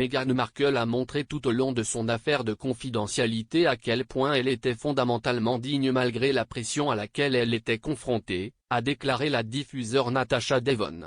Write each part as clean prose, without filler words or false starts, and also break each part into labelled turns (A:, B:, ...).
A: Meghan Markle a montré tout au long de son affaire de confidentialité à quel point elle était fondamentalement digne malgré la pression à laquelle elle était confrontée, a déclaré la diffuseur Natasha Devon.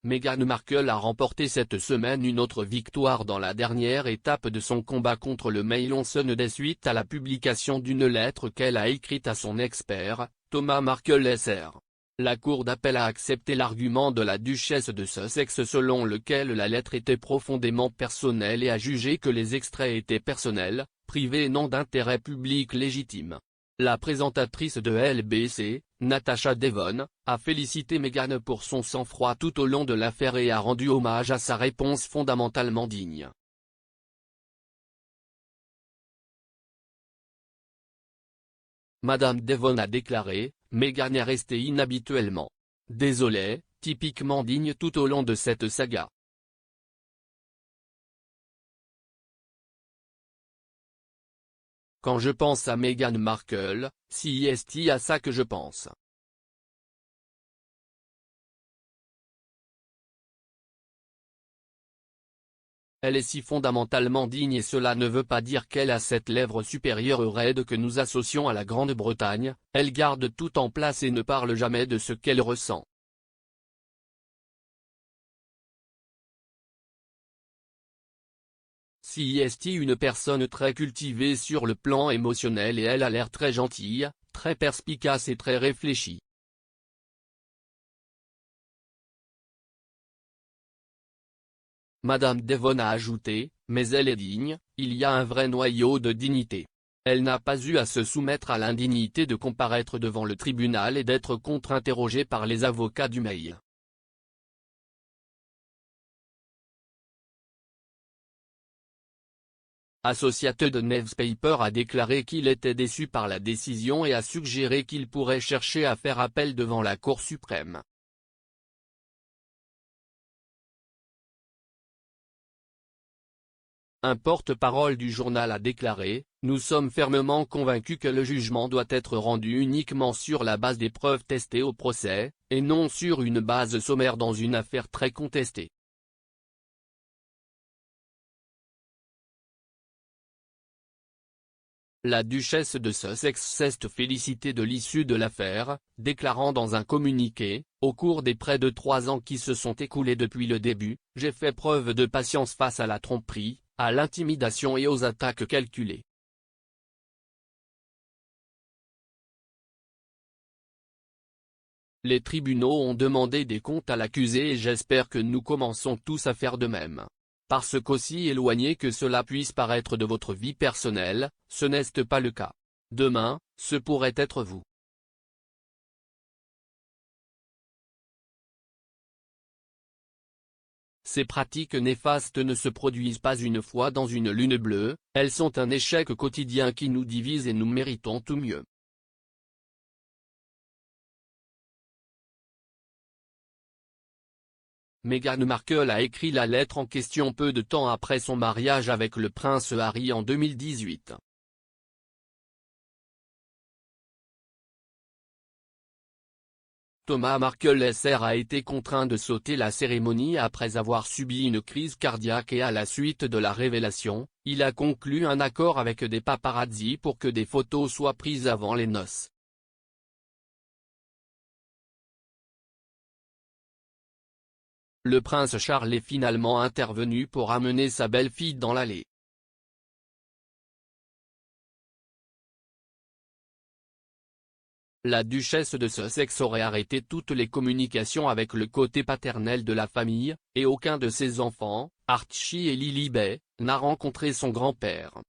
A: Meghan Markle a remporté cette semaine une autre victoire dans la dernière étape de son combat contre le Mail on Sunday suite à la publication d'une lettre qu'elle a écrite à son ex-père, Thomas Markle Sr. La Cour d'appel a accepté l'argument de la duchesse de Sussex selon lequel la lettre était profondément personnelle et a jugé que les extraits étaient personnels, privés et non d'intérêt public légitime. La présentatrice de LBC, Natasha Devon, a félicité Meghan pour son sang-froid tout au long de l'affaire et a rendu hommage à sa réponse fondamentalement digne. Madame Devon a déclaré, Meghan est restée inhabituellement désolée, typiquement digne tout au long de cette saga. Quand je pense à Meghan Markle, c'est à ça que je pense. Elle est si fondamentalement digne et cela ne veut pas dire qu'elle a cette lèvre supérieure raide que nous associons à la Grande-Bretagne, elle garde tout en place et ne parle jamais de ce qu'elle ressent. C'est une personne très cultivée sur le plan émotionnel et elle a l'air très gentille, très perspicace et très réfléchie. Madame Devon a ajouté, mais elle est digne, il y a un vrai noyau de dignité. Elle n'a pas eu à se soumettre à l'indignité de comparaître devant le tribunal et d'être contre-interrogée par les avocats du Mail. Associated Newspaper a déclaré qu'il était déçu par la décision et a suggéré qu'il pourrait chercher à faire appel devant la Cour suprême. Un porte-parole du journal a déclaré, « Nous sommes fermement convaincus que le jugement doit être rendu uniquement sur la base des preuves testées au procès, et non sur une base sommaire dans une affaire très contestée. » La duchesse de Sussex s'est félicitée de l'issue de l'affaire, déclarant dans un communiqué, « Au cours des près de 3 ans qui se sont écoulés depuis le début, j'ai fait preuve de patience face à la tromperie, à l'intimidation et aux attaques calculées. Les tribunaux ont demandé des comptes à l'accusé et j'espère que nous commençons tous à faire de même. Parce qu'aussi éloigné que cela puisse paraître de votre vie personnelle, ce n'est pas le cas. Demain, ce pourrait être vous. » Ces pratiques néfastes ne se produisent pas une fois dans une lune bleue, elles sont un échec quotidien qui nous divise et nous méritons tout mieux. Meghan Markle a écrit la lettre en question peu de temps après son mariage avec le prince Harry en 2018. Thomas Markle Sr. a été contraint de sauter la cérémonie après avoir subi une crise cardiaque et à la suite de la révélation, il a conclu un accord avec des paparazzi pour que des photos soient prises avant les noces. Le prince Charles est finalement intervenu pour amener sa belle-fille dans l'allée. La duchesse de Sussex aurait arrêté toutes les communications avec le côté paternel de la famille, et aucun de ses enfants, Archie et Lily Bay, n'a rencontré son grand-père.